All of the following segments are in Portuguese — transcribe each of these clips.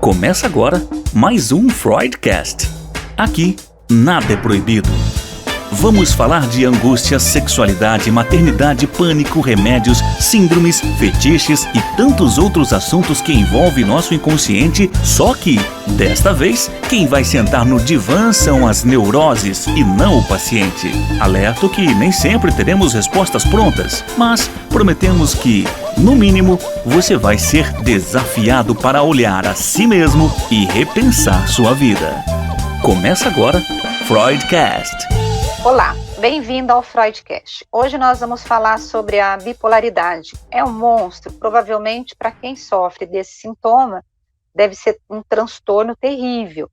Começa agora mais um Freudcast. Aqui, nada é proibido. Vamos falar de angústia, sexualidade, maternidade, pânico, remédios, síndromes, fetiches e tantos outros assuntos que envolvem nosso inconsciente, só que, desta vez, quem vai sentar no divã são as neuroses e não o paciente. Alerto que nem sempre teremos respostas prontas, mas prometemos que, no mínimo, você vai ser desafiado para olhar a si mesmo e repensar sua vida. Começa agora, Freudcast. Olá, bem-vindo ao Freudcast. Hoje nós vamos falar sobre a bipolaridade. É um monstro, provavelmente para quem sofre desse sintoma, deve ser um transtorno terrível.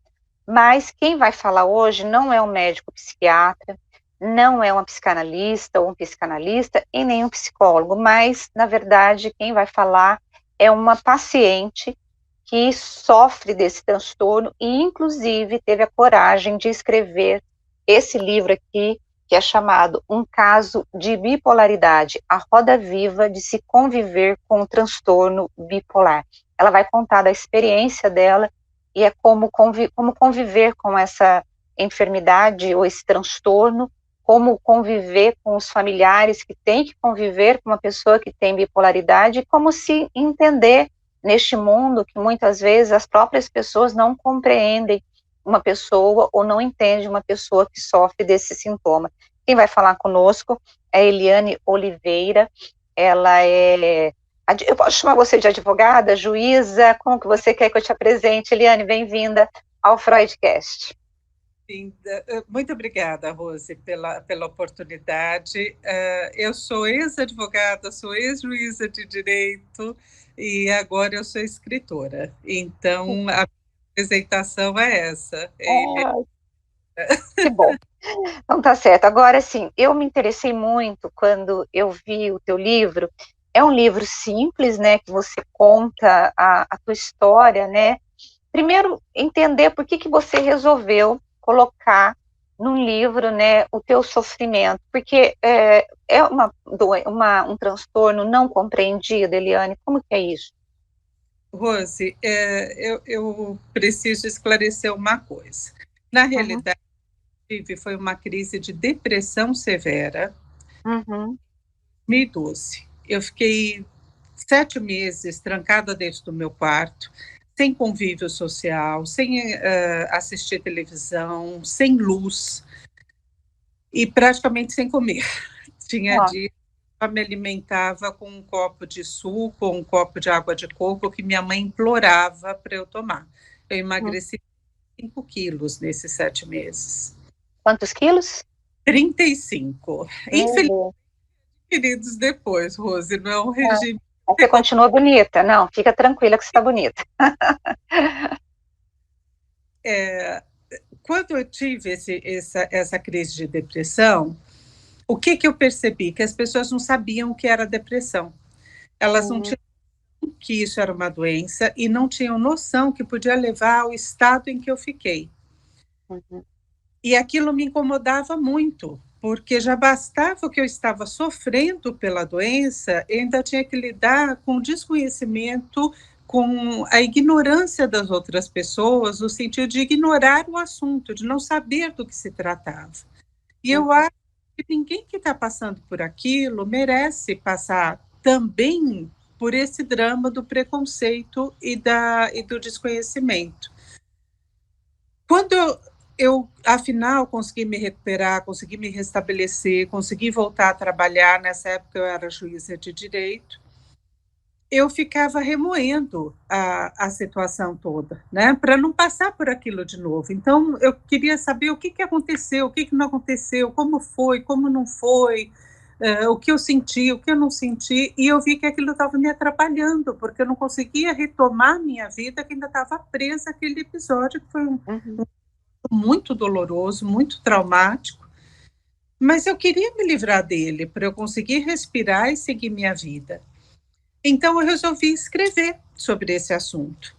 Mas quem vai falar hoje não é um médico psiquiatra, não é uma psicanalista ou um psicanalista e nem um psicólogo, mas, na verdade, quem vai falar é uma paciente que sofre desse transtorno e, inclusive, teve a coragem de escrever esse livro aqui, que é chamado Um Caso de Bipolaridade, a roda viva de se conviver com o transtorno bipolar. Ela vai contar da experiência dela e é como conviver com essa enfermidade ou esse transtorno, como conviver com os familiares que têm que conviver com uma pessoa que tem bipolaridade, e como se entender neste mundo que muitas vezes as próprias pessoas não compreendem uma pessoa ou não entende uma pessoa que sofre desse sintoma. Quem vai falar conosco é Eliane Oliveira. Ela é... Eu posso chamar você de advogada, juíza? Como que você quer que eu te apresente? Eliane, bem-vinda ao Freudcast. Muito obrigada, Rose, pela oportunidade. Eu sou ex-advogada, sou ex-juíza de direito e agora eu sou escritora. Então, a apresentação é essa. Que bom. Então tá certo. Agora, sim, eu me interessei muito quando eu vi o teu livro. É um livro simples, né, que você conta a tua história, né? Primeiro, entender por que você resolveu colocar num livro, né, o teu sofrimento, porque é um transtorno não compreendido, Eliane. Como que é isso? Rose, eu preciso esclarecer uma coisa. Na realidade, foi uma crise de depressão severa em 2012. Eu fiquei 7 meses trancada dentro do meu quarto, sem convívio social, sem assistir televisão, sem luz e praticamente sem comer. Tinha dias que eu me alimentava com um copo de suco ou um copo de água de coco que minha mãe implorava para eu tomar. Eu emagreci 5 quilos nesses 7 meses. Quantos quilos? 35. Infelizmente, queridos, depois, Rose, não é um regime. Você continua bonita. Não, fica tranquila que você está bonita. Quando eu tive essa crise de depressão, o que eu percebi? Que as pessoas não sabiam o que era depressão. Elas não tinham noção que isso era uma doença e não tinham noção que podia levar ao estado em que eu fiquei. E aquilo me incomodava muito, porque já bastava o que eu estava sofrendo pela doença, eu ainda tinha que lidar com o desconhecimento, com a ignorância das outras pessoas, no sentido de ignorar o assunto, de não saber do que se tratava. E eu acho que ninguém que está passando por aquilo merece passar também por esse drama do preconceito e do desconhecimento. Quando eu, afinal, consegui me recuperar, consegui me restabelecer, consegui voltar a trabalhar, nessa época eu era juíza de direito, eu ficava remoendo a situação toda, né, para não passar por aquilo de novo. Então, eu queria saber o que aconteceu, o que não aconteceu, como foi, como não foi, o que eu senti, o que eu não senti, e eu vi que aquilo estava me atrapalhando, porque eu não conseguia retomar minha vida, que ainda estava presa àquele episódio, que foi muito doloroso, muito traumático, mas eu queria me livrar dele, para eu conseguir respirar e seguir minha vida. Então, eu resolvi escrever sobre esse assunto.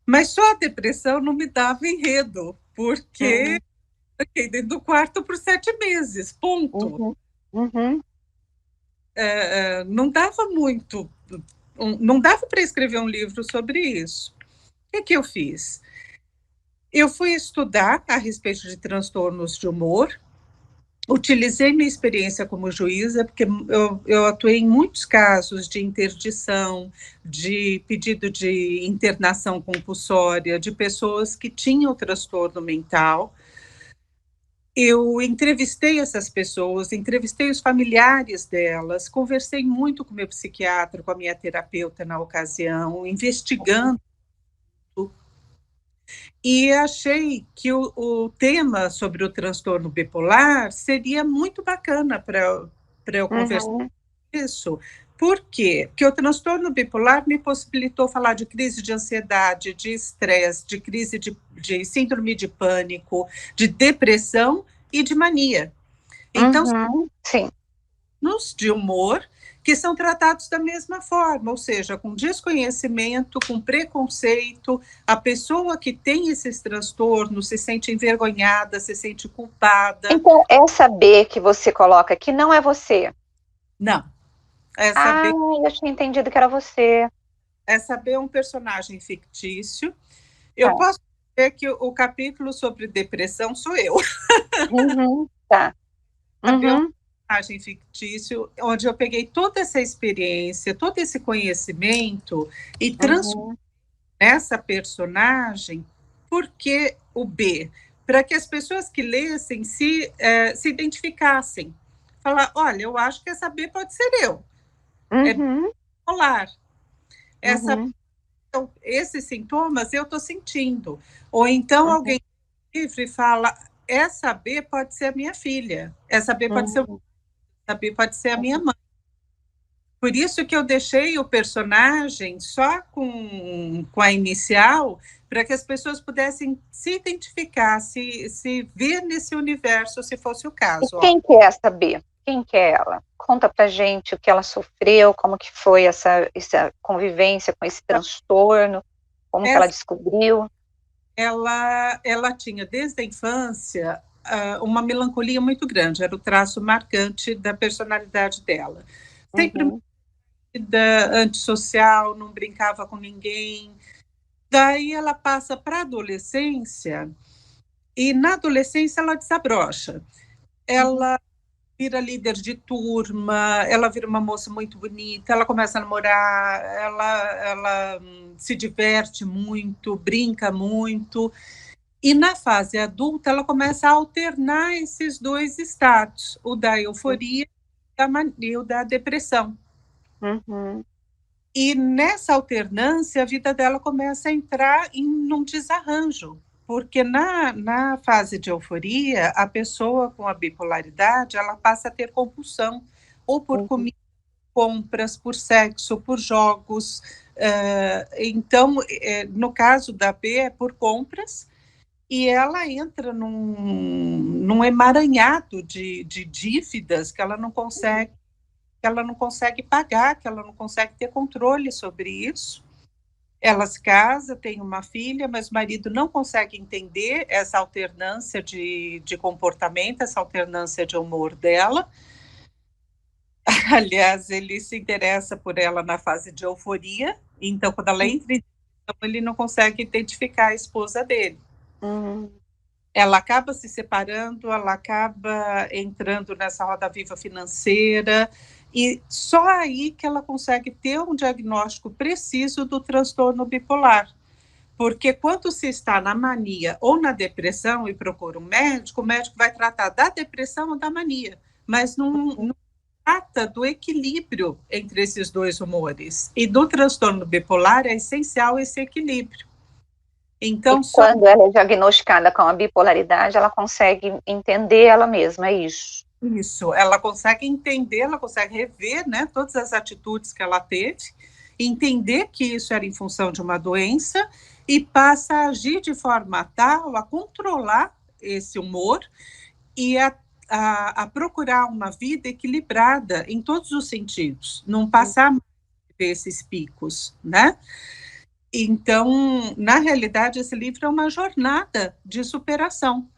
Mas só a depressão não me dava enredo, porque eu fiquei dentro do quarto por 7 meses, ponto. Não dava muito, não dava para escrever um livro sobre isso. que eu fiz? Eu fui estudar a respeito de transtornos de humor, utilizei minha experiência como juíza, porque eu atuei em muitos casos de interdição, de pedido de internação compulsória, de pessoas que tinham transtorno mental. Eu entrevistei essas pessoas, entrevistei os familiares delas, conversei muito com o meu psiquiatra, com a minha terapeuta na ocasião, investigando, e achei que o tema sobre o transtorno bipolar seria muito bacana para eu conversar isso. Por quê? Porque o transtorno bipolar me possibilitou falar de crise de ansiedade, de estresse, de crise de síndrome de pânico, de depressão e de mania. Então, sim, nos de humor que são tratados da mesma forma, ou seja, com desconhecimento, com preconceito, a pessoa que tem esses transtornos se sente envergonhada, se sente culpada. Então, essa B que você coloca aqui não é você? Não. Essa B, eu tinha entendido que era você. Essa B é um personagem fictício. Eu posso dizer que o capítulo sobre depressão sou eu. Tá. É um personagem fictício, onde eu peguei toda essa experiência, todo esse conhecimento e transformei nessa personagem. Por que o B? Para que as pessoas que lessem se identificassem. Falar, olha, eu acho que essa B pode ser eu. É bipolar. Esses sintomas eu estou sentindo. Ou então alguém livre fala, essa B pode ser a minha filha, essa B pode ser essa B pode ser a minha mãe. Por isso que eu deixei o personagem só com a inicial, para que as pessoas pudessem se identificar, se ver nesse universo, se fosse o caso. E quem que é essa B? Quem que é ela? Conta pra gente o que ela sofreu, como que foi essa convivência com esse transtorno, como que ela descobriu. Ela tinha, desde a infância, uma melancolia muito grande, era o traço marcante da personalidade dela. Sempre antissocial, não brincava com ninguém. Daí ela passa para a adolescência, e na adolescência ela desabrocha. Ela vira líder de turma, ela vira uma moça muito bonita, ela começa a namorar, ela se diverte muito, brinca muito, e na fase adulta ela começa a alternar esses dois estados, o da euforia e o da depressão. E nessa alternância a vida dela começa a entrar em um desarranjo, porque na fase de euforia, a pessoa com a bipolaridade, ela passa a ter compulsão, ou por comida, compras, por sexo, por jogos. Então, no caso da B, é por compras, e ela entra num emaranhado de dívidas que ela não consegue pagar, que ela não consegue ter controle sobre isso. Ela se casa, tem uma filha, mas o marido não consegue entender essa alternância de comportamento, essa alternância de humor dela. Aliás, ele se interessa por ela na fase de euforia, então quando ela entra em depressão, ele não consegue identificar a esposa dele. Ela acaba se separando, ela acaba entrando nessa roda viva financeira, e só aí que ela consegue ter um diagnóstico preciso do transtorno bipolar. Porque quando se está na mania ou na depressão e procura um médico, o médico vai tratar da depressão ou da mania, mas não trata do equilíbrio entre esses dois humores. E do transtorno bipolar é essencial esse equilíbrio. Então, quando ela é diagnosticada com a bipolaridade, ela consegue entender ela mesma, é isso? Isso, ela consegue entender, ela consegue rever, né, todas as atitudes que ela teve, entender que isso era em função de uma doença e passa a agir de forma tal a controlar esse humor e a procurar uma vida equilibrada em todos os sentidos, não passar desses picos, né? Então, na realidade, esse livro é uma jornada de superação.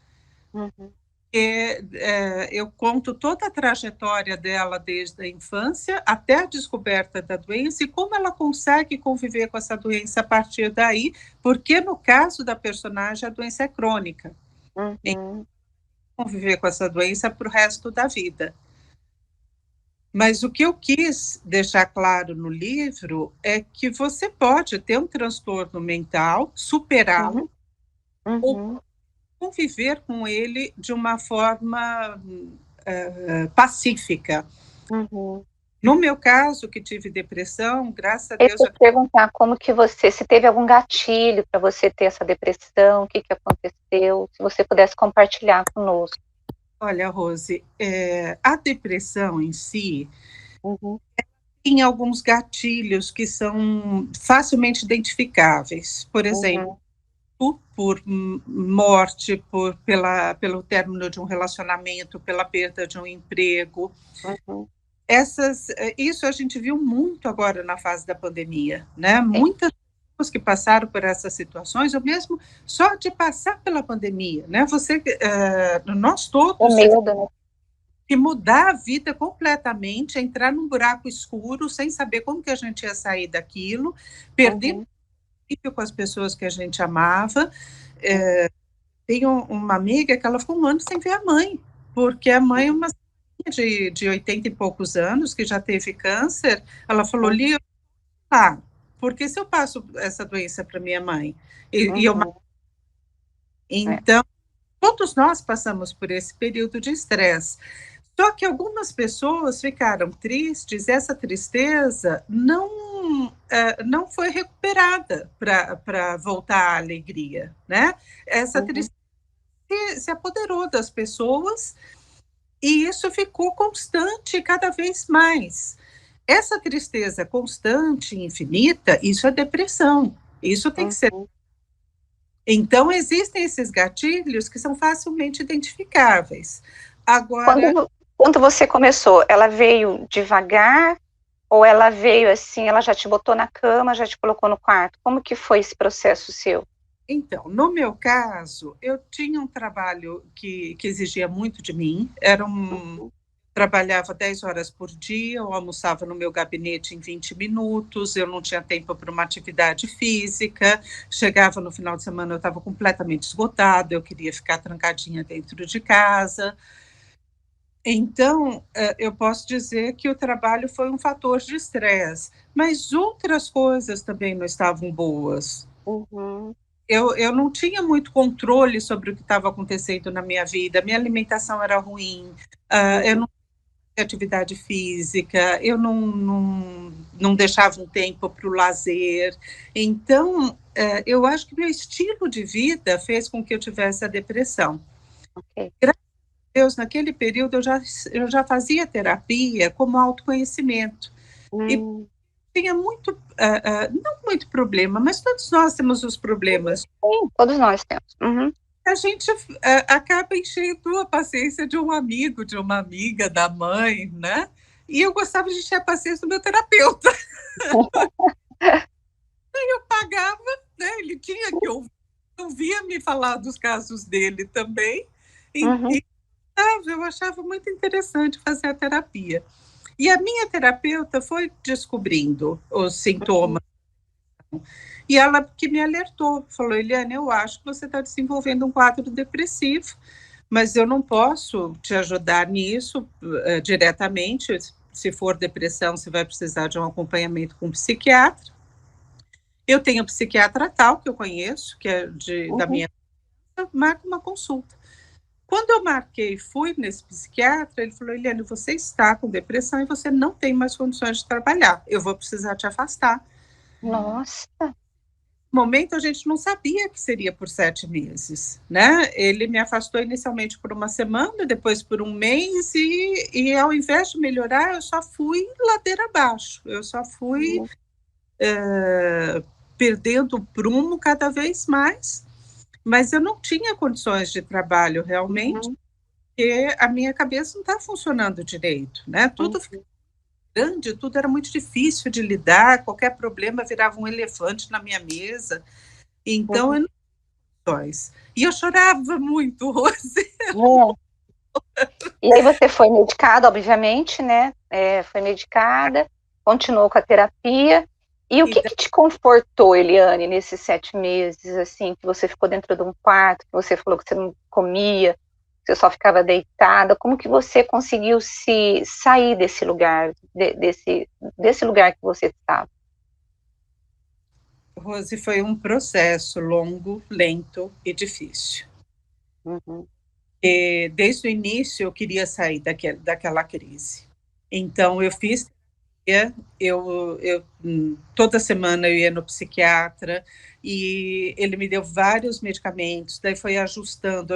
eu conto toda a trajetória dela desde a infância até a descoberta da doença e como ela consegue conviver com essa doença a partir daí, porque no caso da personagem a doença é crônica. E conviver com essa doença para o resto da vida. Mas o que eu quis deixar claro no livro é que você pode ter um transtorno mental, superá-lo, ou conviver com ele de uma forma pacífica. No meu caso, que tive depressão, graças a Deus... Eu ia perguntar como que se teve algum gatilho para você ter essa depressão, o que aconteceu, se você pudesse compartilhar conosco. Olha, Rose, a depressão em si tem alguns gatilhos que são facilmente identificáveis. Por exemplo, por morte, pelo término de um relacionamento, pela perda de um emprego. Isso a gente viu muito agora na fase da pandemia, né? Muitas pessoas que passaram por essas situações, ou mesmo só de passar pela pandemia, né? Nós todos... O medo, né? Que mudar a vida completamente, entrar num buraco escuro, sem saber como que a gente ia sair daquilo, perdendo com as pessoas que a gente amava. Tenho uma amiga que ela ficou 1 ano sem ver a mãe, porque a mãe é uma senhora de 80 e poucos anos, que já teve câncer. Ela falou, Lia, porque se eu passo essa doença para minha mãe? Então, todos nós passamos por esse período de estresse. Só que algumas pessoas ficaram tristes, essa tristeza não foi recuperada para voltar à alegria, né? Essa tristeza se apoderou das pessoas e isso ficou constante cada vez mais. Essa tristeza constante, infinita, isso é depressão, isso tem que ser... Então, existem esses gatilhos que são facilmente identificáveis. Agora... Quando você começou, ela veio devagar ou ela veio assim, ela já te botou na cama, já te colocou no quarto? Como que foi esse processo seu? Então, no meu caso, eu tinha um trabalho que exigia muito de mim, trabalhava 10 horas por dia, eu almoçava no meu gabinete em 20 minutos, eu não tinha tempo para uma atividade física, chegava no final de semana, eu estava completamente esgotada, eu queria ficar trancadinha dentro de casa. Então, eu posso dizer que o trabalho foi um fator de estresse, mas outras coisas também não estavam boas. Eu não tinha muito controle sobre o que estava acontecendo na minha vida, minha alimentação era ruim, eu não tinha atividade física, eu não deixava um tempo para o lazer. Então, eu acho que meu estilo de vida fez com que eu tivesse a depressão. Graças a Deus, naquele período, eu já fazia terapia como autoconhecimento. E tinha muito, não muito problema, mas todos nós temos os problemas. Sim, todos nós temos. A gente acaba enchendo a paciência de um amigo, de uma amiga, da mãe, né? E eu gostava de encher a paciência do meu terapeuta. Aí eu pagava, né? Ele tinha que ouvia me falar dos casos dele também. E eu achava muito interessante fazer a terapia. E a minha terapeuta foi descobrindo os sintomas. E ela que me alertou, falou, Eliane, eu acho que você está desenvolvendo um quadro depressivo, mas eu não posso te ajudar nisso diretamente. Se for depressão, você vai precisar de um acompanhamento com um psiquiatra. Eu tenho um psiquiatra tal, que eu conheço, que é da minha... Marca uma consulta. Quando eu marquei, fui nesse psiquiatra, ele falou, Eliane, você está com depressão e você não tem mais condições de trabalhar. Eu vou precisar te afastar. Nossa! No momento, a gente não sabia que seria por 7 meses, né? Ele me afastou inicialmente por 1 semana, depois por 1 mês, e ao invés de melhorar, eu só fui ladeira abaixo. Eu só fui perdendo o prumo cada vez mais. Mas eu não tinha condições de trabalho realmente, porque a minha cabeça não está funcionando direito, né? Tudo ficava grande, tudo era muito difícil de lidar, qualquer problema virava um elefante na minha mesa. Então, eu não tinha condições. E eu chorava muito, Rose. E aí você foi medicada, obviamente, né? Foi medicada, continuou com a terapia. E o que te confortou, Eliane, nesses 7 meses, assim, que você ficou dentro de um quarto, que você falou que você não comia, que você só ficava deitada? Como que você conseguiu se sair desse lugar, desse lugar que você estava? Rose, foi um processo longo, lento e difícil. Uhum. E desde o início eu queria sair daquela crise. Então eu fiz terapia, toda semana eu ia no psiquiatra e ele me deu vários medicamentos, daí foi ajustando,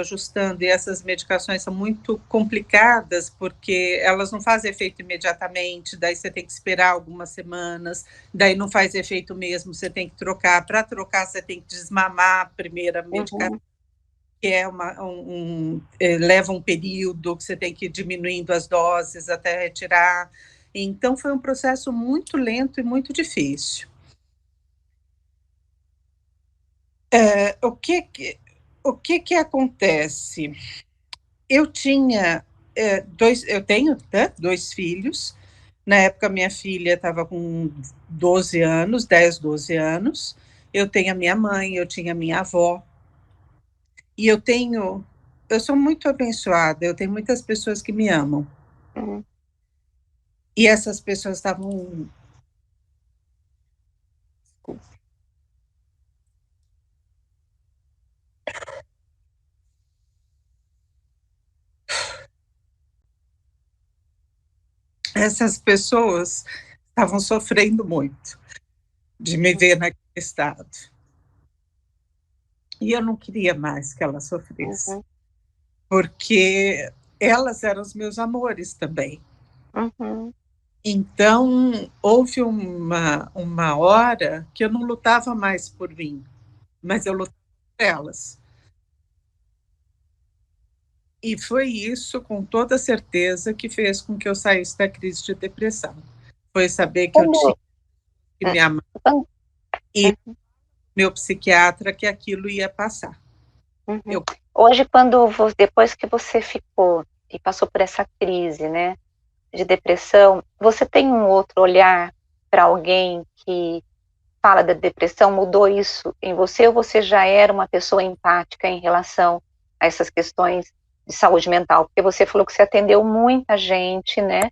e essas medicações são muito complicadas porque elas não fazem efeito imediatamente, daí você tem que esperar algumas semanas, daí não faz efeito mesmo, você tem que trocar, para trocar você tem que desmamar a primeira medicação, que leva um período que você tem que ir diminuindo as doses até retirar. Então, foi um processo muito lento e muito difícil. O que acontece? Eu tinha eu tenho, né, 2 filhos. Na época, minha filha estava com 12 anos, 10, 12 anos. Eu tenho a minha mãe, eu tinha a minha avó. E eu sou muito abençoada, eu tenho muitas pessoas que me amam. Uhum. E essas pessoas estavam... Essas pessoas estavam sofrendo muito de me ver naquele estado. E eu não queria mais que elas sofressem, porque elas eram os meus amores também. Uhum. Então, houve uma hora que eu não lutava mais por mim, mas eu lutava por elas. E foi isso, com toda certeza, que fez com que eu saísse da crise de depressão. Foi saber que eu tinha que me amar e meu psiquiatra que aquilo ia passar. Uhum. Hoje, depois que você ficou e passou por essa crise, né, de depressão, você tem um outro olhar para alguém que fala da depressão? Mudou isso em você, ou você já era uma pessoa empática em relação a essas questões de saúde mental? Porque você falou que você atendeu muita gente, né,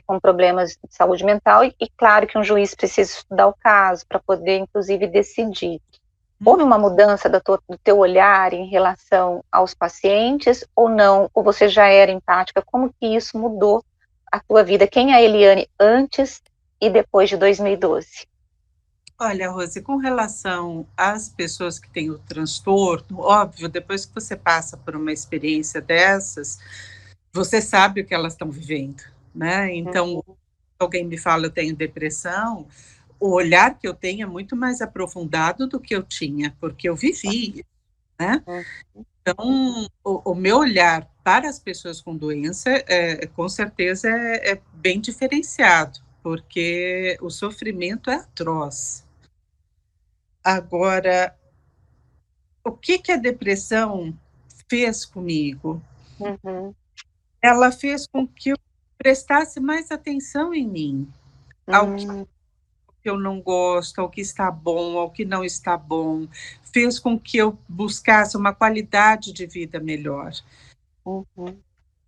com problemas de saúde mental, e claro que um juiz precisa estudar o caso para poder, inclusive, decidir. Houve uma mudança do teu olhar em relação aos pacientes ou não? Ou você já era empática? Como que isso mudou a tua vida? Quem é a Eliane antes e depois de 2012? Olha, Rose, com relação às pessoas que têm o transtorno, óbvio, depois que você passa por uma experiência dessas, você sabe o que elas estão vivendo, né? Então, alguém me fala eu tenho depressão, o olhar que eu tenho é muito mais aprofundado do que eu tinha, porque eu vivi, né? Então, o meu olhar para as pessoas com doença, com certeza, é bem diferenciado, porque o sofrimento é atroz. Agora, o que a depressão fez comigo? Ela fez com que eu prestasse mais atenção em mim, ao que eu não gosto, ao que está bom, ao que não está bom. Fez com que eu buscasse uma qualidade de vida melhor.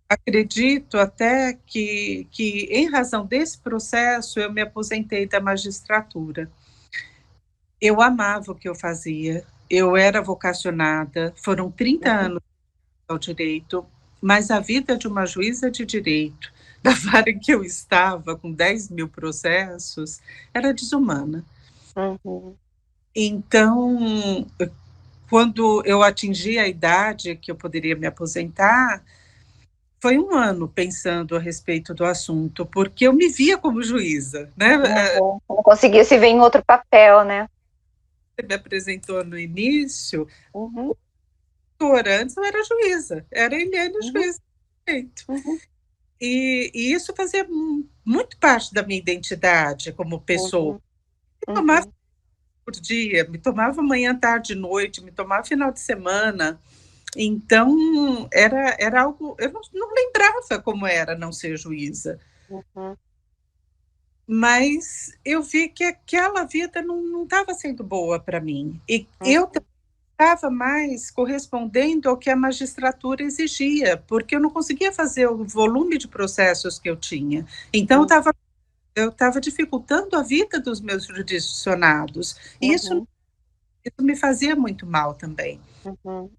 Acredito até que em razão desse processo, eu me aposentei da magistratura. Eu amava o que eu fazia, eu era vocacionada, foram 30 anos ao direito, mas a vida de uma juíza de direito, da vara em que eu estava, com 10 mil processos, era desumana. Então, quando eu atingi a idade que eu poderia me aposentar, foi 1 ano pensando a respeito do assunto, porque eu me via como juíza, né? Não conseguia se ver em outro papel, né? Você me apresentou no início, antes eu era juíza, era Eliane, juíza de direito. E isso fazia muito parte da minha identidade como pessoa. Me tomava por dia, me tomava manhã, tarde, noite, me tomava final de semana. Então, era algo... Eu não lembrava como era não ser juíza. Uhum. Mas eu vi que aquela vida não estava sendo boa para mim. E Uhum. eu estava mais correspondendo ao que a magistratura exigia, porque eu não conseguia fazer o volume de processos que eu tinha. Então, eu estava dificultando a vida dos meus jurisdicionados. E isso me fazia muito mal também. Uhum.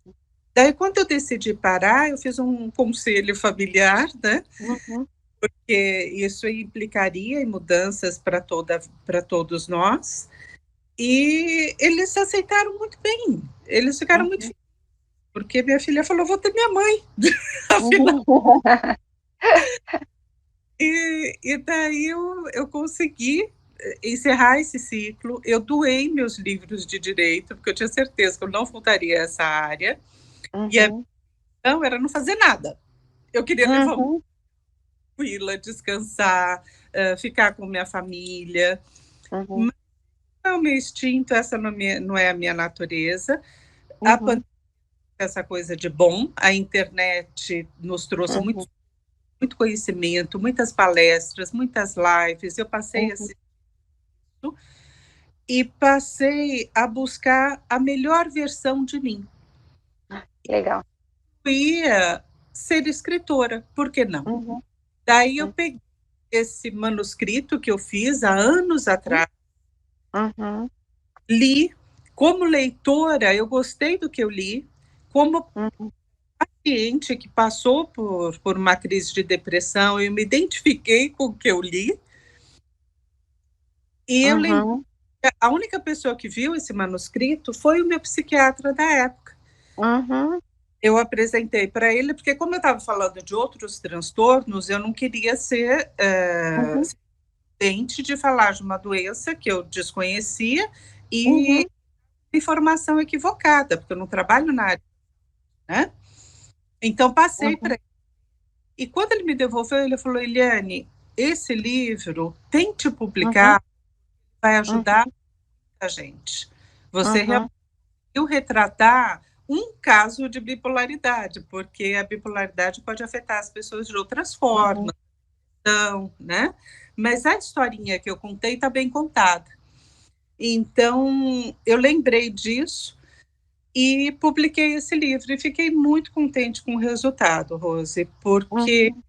Daí, quando eu decidi parar, eu fiz um conselho familiar, né? Uhum. Porque isso implicaria em mudanças para todos nós. E eles aceitaram muito bem. Eles ficaram muito felizes, porque minha filha falou: vou ter minha mãe. E daí eu consegui encerrar esse ciclo. Eu doei meus livros de direito, porque eu tinha certeza que eu não voltaria a essa área. E a missão era não fazer nada. Eu queria levar uma tranquila, descansar, ficar com minha família. Mas não é o meu instinto, essa não é a minha natureza. A pandemia, essa coisa de bom, a internet nos trouxe muito conhecimento, muitas palestras, muitas lives. Eu passei a assistir e passei a buscar a melhor versão de mim. Legal. Eu ia ser escritora, por que não? Daí eu peguei esse manuscrito que eu fiz há anos atrás, li. Como leitora, eu gostei do que eu li. Como paciente que passou por uma crise de depressão, eu me identifiquei com o que eu li. E eu lembro que a única pessoa que viu esse manuscrito foi o meu psiquiatra da época. Eu apresentei para ele, porque como eu estava falando de outros transtornos, eu não queria ser de falar de uma doença que eu desconhecia e informação equivocada, porque eu não trabalho na área, né? Então, passei para ele. E quando ele me devolveu, ele falou: Eliane, esse livro, tente publicar, vai ajudar a gente. Você realmente retratar um caso de bipolaridade, porque a bipolaridade pode afetar as pessoas de outras formas, né? Mas a historinha que eu contei está bem contada. Então, eu lembrei disso e publiquei esse livro. E fiquei muito contente com o resultado, Rose, porque é um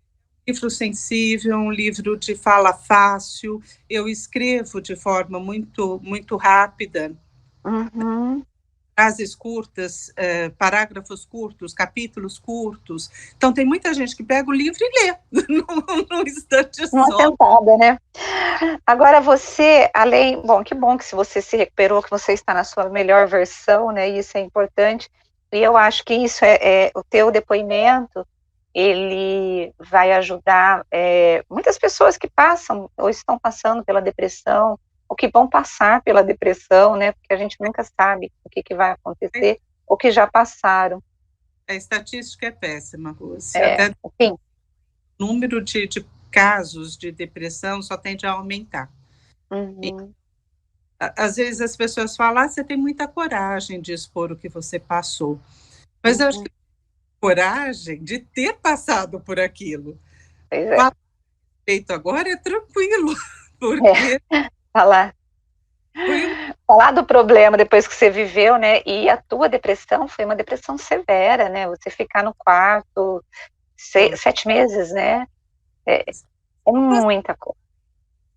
livro sensível, um livro de fala fácil. Eu escrevo de forma muito, muito rápida. Frases curtas, parágrafos curtos, capítulos curtos. Então, tem muita gente que pega o livro e lê num instante só. Uma sentada, né? Agora você, além... Bom, que bom que se você se recuperou, que você está na sua melhor versão, né? Isso é importante. E eu acho que isso o teu depoimento, ele vai ajudar muitas pessoas que passam ou estão passando pela depressão, ou que vão passar pela depressão, né? Porque a gente nunca sabe o que vai acontecer, ou que já passaram. A estatística é péssima, Rose. Até sim. O número de casos de depressão só tende a aumentar. E, às vezes as pessoas falam: você tem muita coragem de expor o que você passou. Mas eu acho que coragem de ter passado por aquilo. Falar feito agora é tranquilo, porque falar do problema depois que você viveu, né? E a tua depressão foi uma depressão severa, né? Você ficar no quarto 7 meses, né? É muita coisa.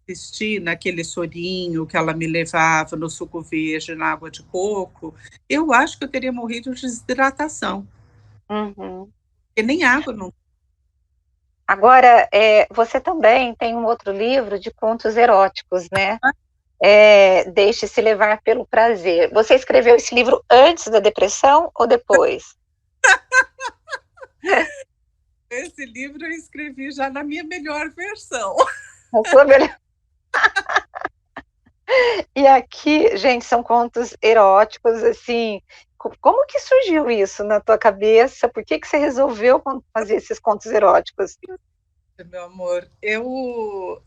Assistir naquele sorinho que ela me levava no suco verde, na água de coco, eu acho que eu teria morrido de desidratação. Porque nem água não. Agora, você também tem um outro livro de contos eróticos, né? Deixe-se levar pelo prazer. Você escreveu esse livro antes da depressão ou depois? Esse livro eu escrevi já na minha melhor versão. Na sua melhor... E aqui, gente, são contos eróticos, assim, como que surgiu isso na tua cabeça? Por que você resolveu fazer esses contos eróticos? Meu amor, eu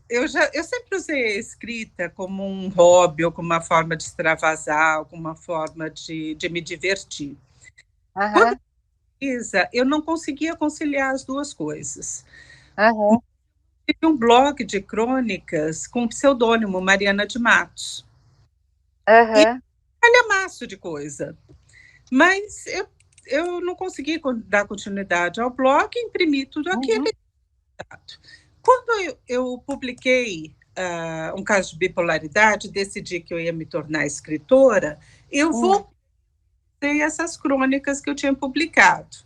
sempre usei a escrita como um hobby, ou como uma forma de extravasar, alguma forma de me divertir. Quando Isa, eu não conseguia conciliar as duas coisas. Uhum. Tive um blog de crônicas com o pseudônimo Mariana de Matos. E Uhum. calhamaço de coisa. Mas eu não consegui dar continuidade ao blog e imprimi tudo aquilo. Uhum. Quando eu publiquei um caso de bipolaridade, decidi que eu ia me tornar escritora, eu voltei essas crônicas que eu tinha publicado.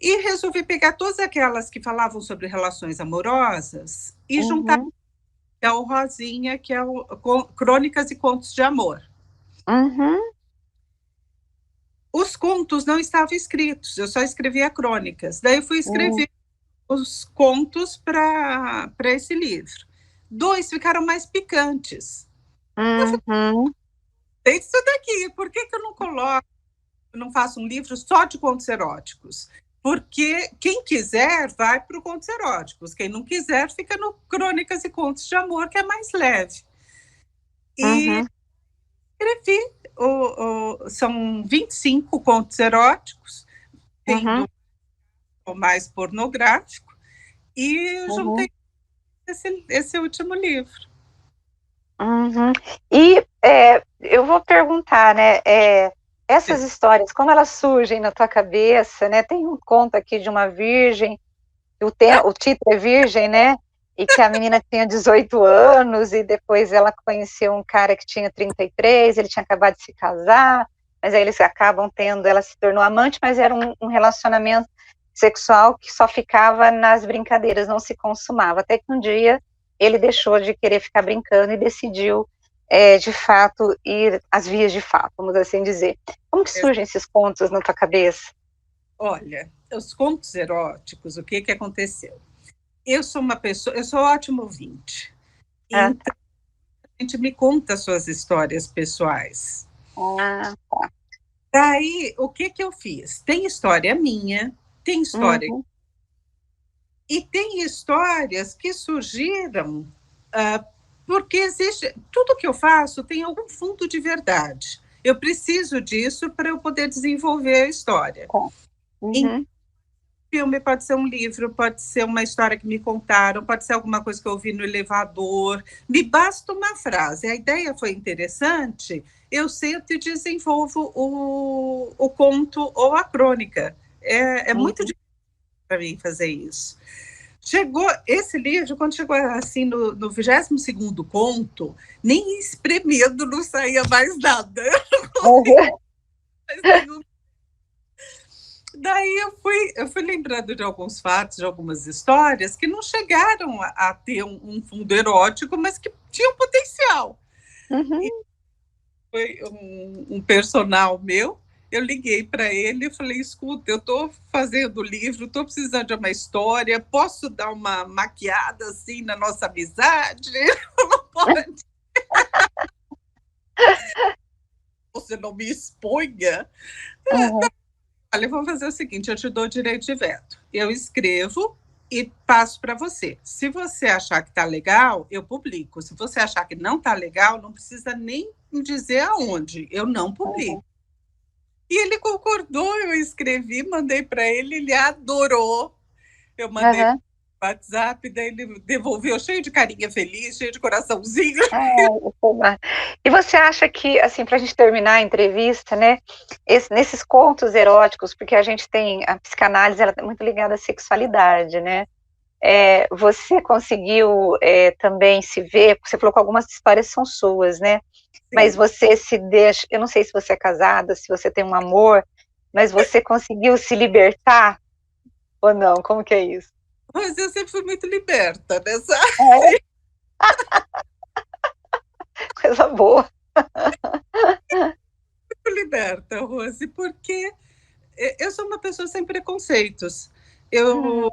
E resolvi pegar todas aquelas que falavam sobre relações amorosas e juntar ao Rosinha, que é o Crônicas e Contos de Amor. Uhum. Os contos não estavam escritos, eu só escrevia crônicas. Daí eu fui escrever os contos para esse livro. 2 ficaram mais picantes. Eu falei, tem isso daqui, por que eu não coloco, não faço um livro só de contos eróticos? Porque quem quiser vai para o Contos Eróticos, quem não quiser fica no Crônicas e Contos de Amor, que é mais leve. E escrevi, são 25 contos eróticos, tem o mais pornográfico, e juntei esse último livro. E eu vou perguntar, né, essas histórias, como elas surgem na tua cabeça, né? Tem um conto aqui de uma virgem, o título é Virgem, né? E que a menina tinha 18 anos e depois ela conheceu um cara que tinha 33, ele tinha acabado de se casar, mas aí eles acabam tendo, ela se tornou amante, mas era um relacionamento sexual que só ficava nas brincadeiras, não se consumava, até que um dia ele deixou de querer ficar brincando e decidiu, de fato, ir às vias de fato, vamos assim dizer. Como que surgem esses contos na tua cabeça? Olha, os contos eróticos, o que aconteceu? Eu sou uma pessoa, eu sou ótimo ouvinte. Então, a gente me conta suas histórias pessoais. Tá. Daí, o que eu fiz? Tem história minha, tem história... E tem histórias que surgiram porque existe... Tudo que eu faço tem algum fundo de verdade. Eu preciso disso para eu poder desenvolver a história. Em filme pode ser um livro, pode ser uma história que me contaram, pode ser alguma coisa que eu ouvi no elevador. Me basta uma frase. A ideia foi interessante, eu sento e desenvolvo o conto ou a crônica. É muito difícil para mim fazer isso. Chegou esse livro, quando chegou assim no 22º conto, nem espremendo não saía mais nada. Daí eu fui lembrando de alguns fatos, de algumas histórias que não chegaram a ter um fundo erótico, mas que tinham potencial. E foi um personal meu, eu liguei para ele e falei, escuta, eu estou fazendo o livro, estou precisando de uma história, posso dar uma maquiada assim na nossa amizade? Não pode. Você não me exponha. Olha, vamos fazer o seguinte, eu te dou o direito de veto. Eu escrevo e passo para você. Se você achar que está legal, eu publico. Se você achar que não está legal, não precisa nem me dizer aonde. Eu não publico. E ele concordou, eu escrevi, mandei para ele, ele adorou. Eu mandei no WhatsApp, daí ele devolveu cheio de carinha feliz, cheio de coraçãozinho. E você acha que, assim, para a gente terminar a entrevista, né, nesses contos eróticos, porque a gente tem, a psicanálise ela é muito ligada à sexualidade, né, você conseguiu também se ver, você falou que algumas histórias são suas, né, mas você se deixa, eu não sei se você é casada, se você tem um amor, mas você conseguiu se libertar ou não? Como que é isso? Mas eu sempre fui muito liberta nessa... Coisa boa. Muito liberta, Rose, porque eu sou uma pessoa sem preconceitos. Eu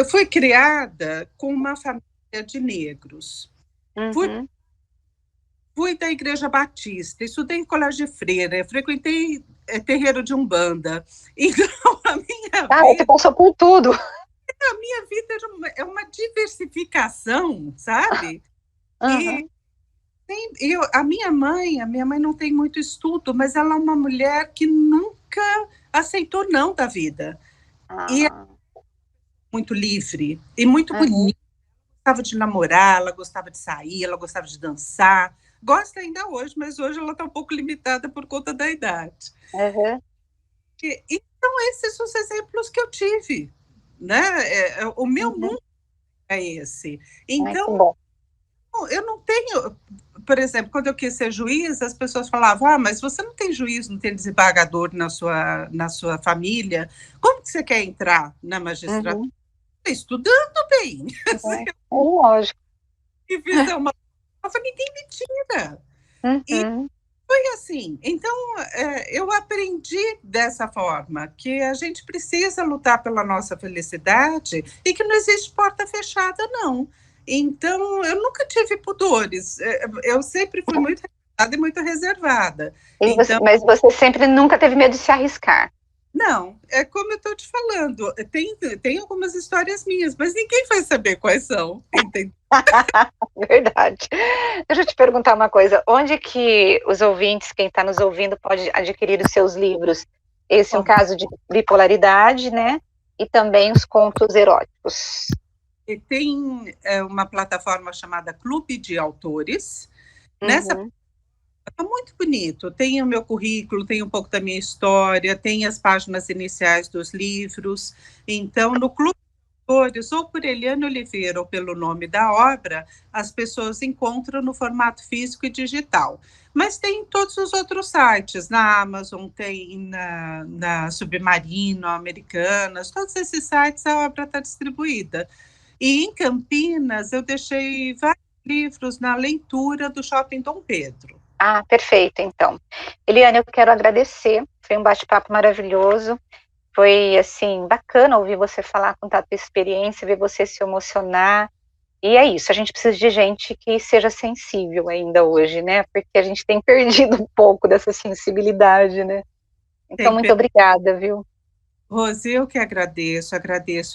fui criada com uma família de negros. Fui da Igreja Batista, estudei em colégio de freira, frequentei terreiro de Umbanda. Então, a minha vida... você passou por tudo. A minha vida é uma diversificação, sabe? E A minha mãe não tem muito estudo, mas ela é uma mulher que nunca aceitou não da vida. E é muito livre e muito bonita. Ela gostava de namorar, ela gostava de sair, ela gostava de dançar. Gosta ainda hoje, mas hoje ela está um pouco limitada por conta da idade. Então, esses são os exemplos que eu tive, né? O meu mundo é esse. Então, eu não tenho... Por exemplo, quando eu quis ser juiz, as pessoas falavam, mas você não tem juiz, não tem desembargador na sua família, como que você quer entrar na magistratura? Estudando bem. Lógico. E fizer uma prova, ninguém me tira. E foi assim. Então, eu aprendi dessa forma, que a gente precisa lutar pela nossa felicidade e que não existe porta fechada, não. Então, eu nunca tive pudores. Eu sempre fui muito reservada e muito reservada. Mas você sempre nunca teve medo de se arriscar? Não, é como eu estou te falando. Tem algumas histórias minhas, mas ninguém vai saber quais são. Entendeu? Verdade. Deixa eu te perguntar uma coisa. Onde que os ouvintes, quem está nos ouvindo, pode adquirir os seus livros? Esse é um caso de bipolaridade, né? E também os contos eróticos. E tem uma plataforma chamada Clube de Autores. Nessa é muito bonito. Tem o meu currículo, tem um pouco da minha história, tem as páginas iniciais dos livros. Então, no Clube de Autores, ou por Eliane Oliveira, ou pelo nome da obra, as pessoas encontram no formato físico e digital. Mas tem em todos os outros sites, na Amazon, tem na Submarino, Americanas, todos esses sites a obra está distribuída. E em Campinas, eu deixei vários livros na leitura do Shopping Dom Pedro. Perfeito, então. Eliane, eu quero agradecer, foi um bate-papo maravilhoso, foi, assim, bacana ouvir você falar, contar a tua experiência, ver você se emocionar, e é isso, a gente precisa de gente que seja sensível ainda hoje, né, porque a gente tem perdido um pouco dessa sensibilidade, né. Então, muito obrigada, viu? Rose, eu que agradeço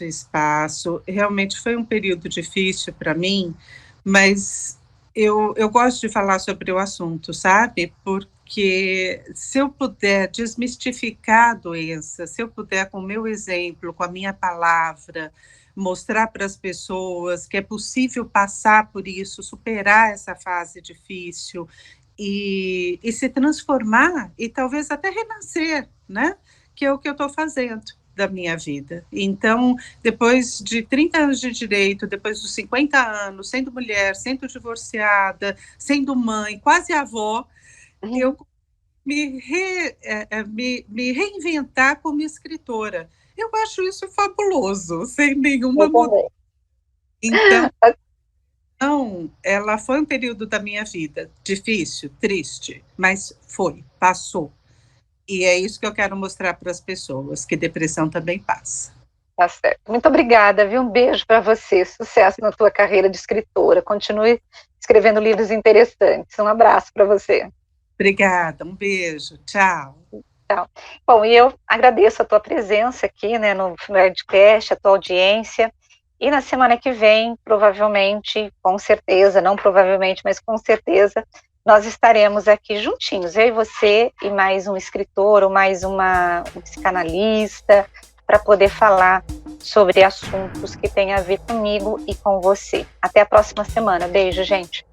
o espaço. Realmente foi um período difícil para mim, mas eu gosto de falar sobre o assunto, sabe? Porque se eu puder desmistificar a doença, se eu puder, com o meu exemplo, com a minha palavra, mostrar para as pessoas que é possível passar por isso, superar essa fase difícil e se transformar e talvez até renascer, né? Que é o que eu estou fazendo da minha vida. Então, depois de 30 anos de direito, depois dos 50 anos, sendo mulher, sendo divorciada, sendo mãe, quase avó, eu me reinventar como escritora. Eu acho isso fabuloso, sem nenhuma mudança. Então, ela foi um período da minha vida difícil, triste, mas passou. E é isso que eu quero mostrar para as pessoas, que depressão também passa. Tá certo. Muito obrigada, viu? Um beijo para você. Sucesso na tua carreira de escritora. Continue escrevendo livros interessantes. Um abraço para você. Obrigada, um beijo. Tchau. Tchau. Bom, e eu agradeço a tua presença aqui, né, no Nerdcast, a tua audiência. E na semana que vem, provavelmente, com certeza, não provavelmente, mas com certeza, nós estaremos aqui juntinhos, eu e você, e mais um escritor, ou mais um psicanalista, para poder falar sobre assuntos que têm a ver comigo e com você. Até a próxima semana. Beijo, gente.